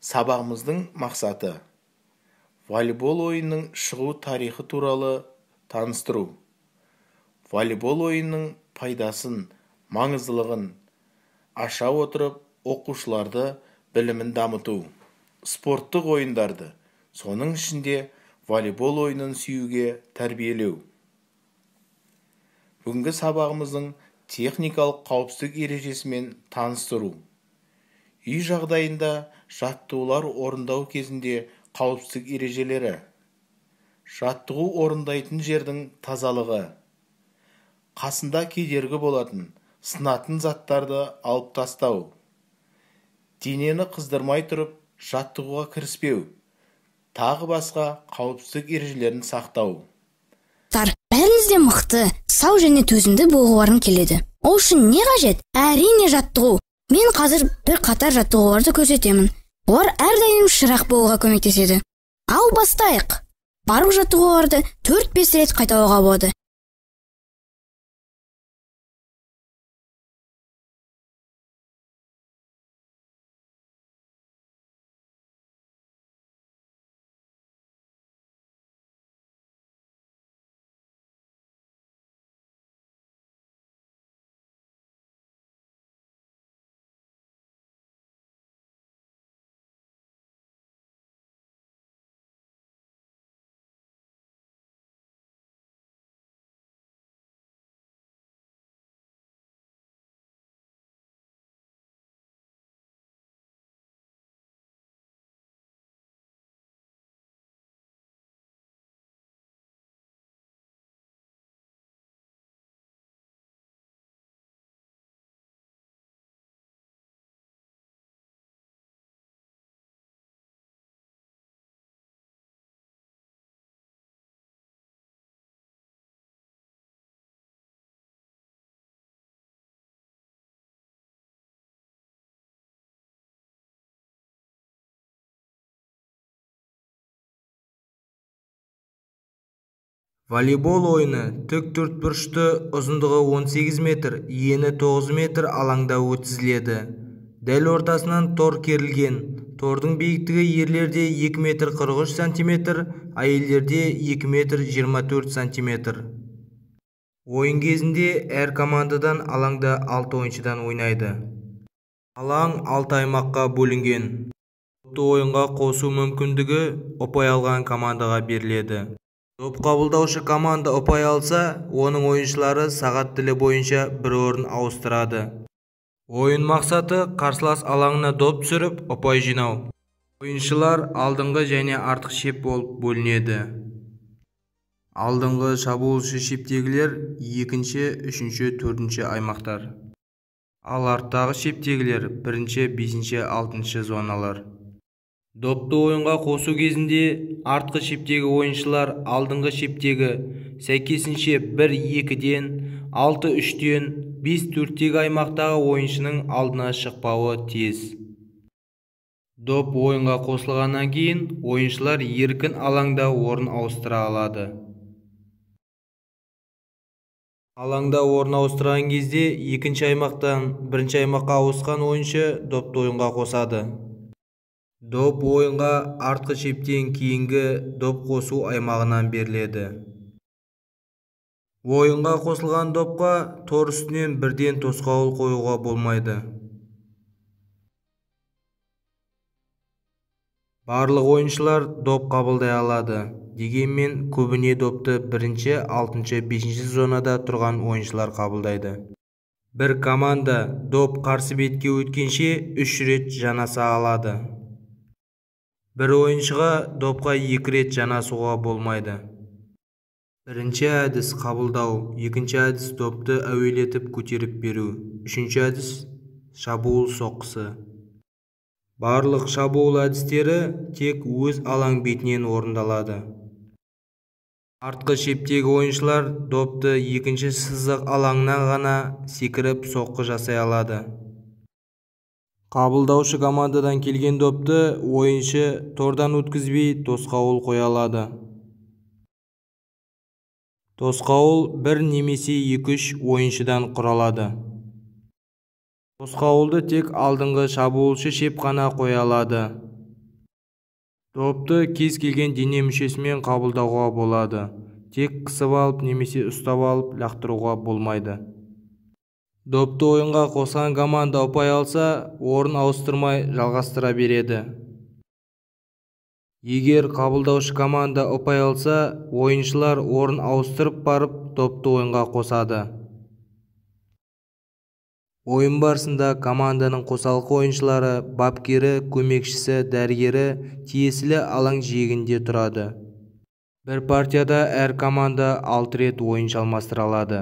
Сабағымыздың мақсаты волейбол ойынның шығу тарихы туралы таныстыру. Волейбол ойынның пайдасын, маңыздылығын аша отырып, оқушыларды білімін дамыту. Спорттық ойындарды, соның ішінде волейбол ойынын сүюге тәрбиелеу. Бүгінгі сабағымыздың техникалық қауіпсіздік ережесімен таныстыру. Үй жағдайында жаттығулар орындау кезінде қауіпсіздік ережелері. Жаттығу орындайтын жердің тазалығы. Қасында кедергі болатын, сынатын заттарды алып тастау. Денені қыздырмай тұрып, жаттығуға кіріспеу. Тағы басқа қауіпсіздік ережелерін сақтау. Бәріңіз де мықты, сау және төзімді болғыларың келеді. Ол үшін не қажет? Әрине жаттығу. Мен қазір бір қатар жаттығуларды көрсетемін. Олар әрдайым шырақ болуға көмектеседі. Ал бастайық. Барлық жаттығуларды 4-5 рет қайталауға болады. Волейбол ойыны тік төртбұрышты ұзындығы 18 метр, ені 9 метр алаңда өткізіледі. Дәл ортасынан тор керілген. Тордың биіктігі ерлерде 2 метр 43 сантиметр, әйелдерде 2 метр 24 сантиметр. Ойын кезінде әр командадан алаңда 6 ойыншыдан ойнайды. Алаң 6 аймаққа бөлінген. Допты ойынға қосу мүмкіндігі ұпай алған командаға беріледі. Доп қабылдаушы команда ұпай алса, оның ойыншылары сағат тілі бойынша бір орын ауыстырады. Ойын мақсаты қарсылас алаңына доп түсіріп, ұпай жинау. Ойыншылар алдыңғы және артқы шеп болып бөлінеді. Алдыңғы шабуылшы шептегілер екінші, үшінші, төртінші аймақтар. Ал арттағы шептегілер бірінші, бесінші, алтыншы зоналар. Допты ойынға қосу кезінде артқы шептегі ойыншылар алдыңғы шептегі сәйкесінше 1-2-ден, 6-3-ден, 5-4-тегі аймақтағы ойыншының алдына шықпауы тиіс. Доп ойынға қосылғаннан кейін ойыншылар еркін алаңда орын ауыстыра алады. Алаңда орын ауыстырған кезде екінші аймақтан бірінші аймаққа ауысқан ойыншы допты ойынға қосады. Доп ойынға артқы шептен кейінгі доп қосу аймағынан беріледі. Ойынға қосылған допқа тор үстінен бірден тосқауыл қоюға болмайды. Барлық ойыншылар доп қабылдай алады. Дегенмен көбіне допты бірінші, алтыншы, бесінші зонада тұрған ойыншылар қабылдайды. Бір команда доп қарсы бетке өткенше 3 рет жанаса алады. Бір ойыншыға допқа 2 рет жанасуға болмайды. Бірінші әдіс қабылдау, екінші әдіс допты әуелетіп көтеріп беру, үшінші әдіс шабуыл соққысы. Барлық шабуыл әдістері тек өз алаң бетінен орындалады. Артқы шептегі ойыншылар допты екінші сызық алаңнан ғана секіріп соққы жасай алады. Қабылдаушы командадан келген допты ойыншы тордан өткізбей тосқауыл қоя алады. Тосқауыл 1 немесе 2-3 ойыншыдан құралады. Тосқауылды тек алдыңғы шабуылшы шеп қана қоя алады. Допты кез келген дене мүшесімен қабылдауға болады. Тек қысып алып немесе ұстап алып лақтыруға болмайды. Допты ойынға қосқан команда ұпай алса, орын ауыстырмай жалғастыра береді. Егер қабылдаушы команда ұпай алса, ойыншылар орын ауыстырып барып допты ойынға қосады. Ойын барысында команданың қосалқы ойыншылары, бапкері, көмекшісі, дәрігері тиесілі алаң жиегінде тұрады. Бір партияда әр команда 6 рет ойыншы алмастыра алады.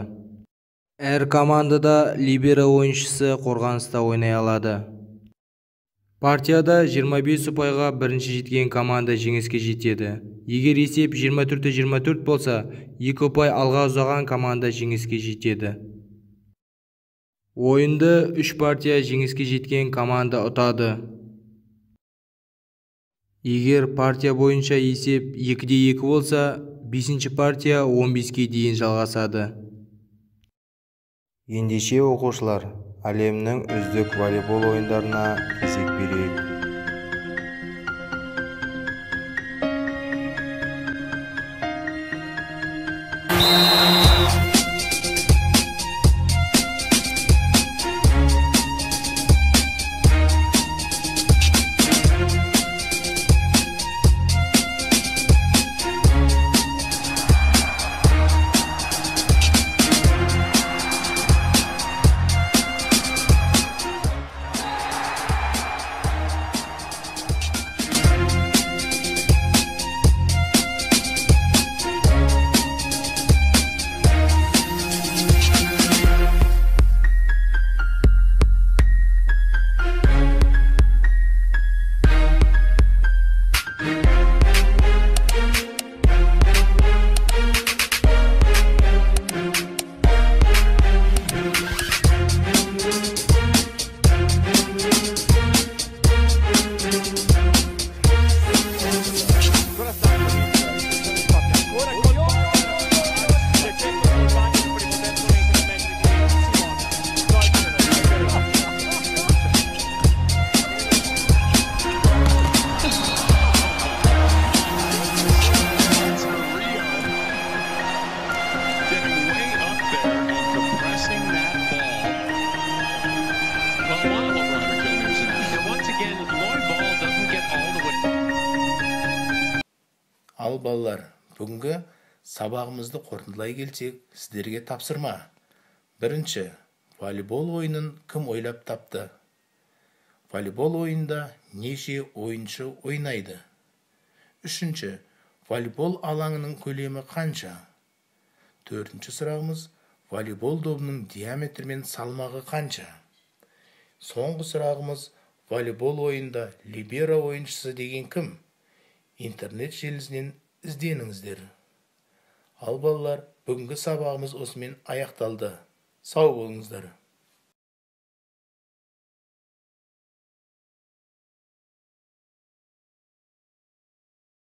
Әр командада либеро ойыншысы қорғаныста ойнай алады. Партияда 25 ұпайға бірінші жеткен команда жеңіске жетеді. Егер есеп 24-24 болса, 2 ұпай алға ұзаған команда жеңіске жетеді. Ойынды 3 партия жеңіске жеткен команда ұтады. Егер партия бойынша есеп 2-2 болса, 5-ші партия 15-ке дейін жалғасады. Ендеше оқушылар, әлемнің үздік волейбол ойындарына кезек берейік. Ал балалар, бүгінгі сабағымызды қорытындылай келсек, сіздерге тапсырма. Бірінші, волейбол ойынын кім ойлап тапты? Волейбол ойында неше ойыншы ойнайды? Үшінші, волейбол алаңының көлемі қанша? Төртінші сұрағымыз, волейбол добының диаметрі мен салмағы қанша? Соңғы сұрағымыз, волейбол ойында либеро ойыншысы деген кім? Интернет желісінен ізденіңіздер. Ал балалар, бүгінгі сабағымыз осымен аяқталды. Сау болыңыздар.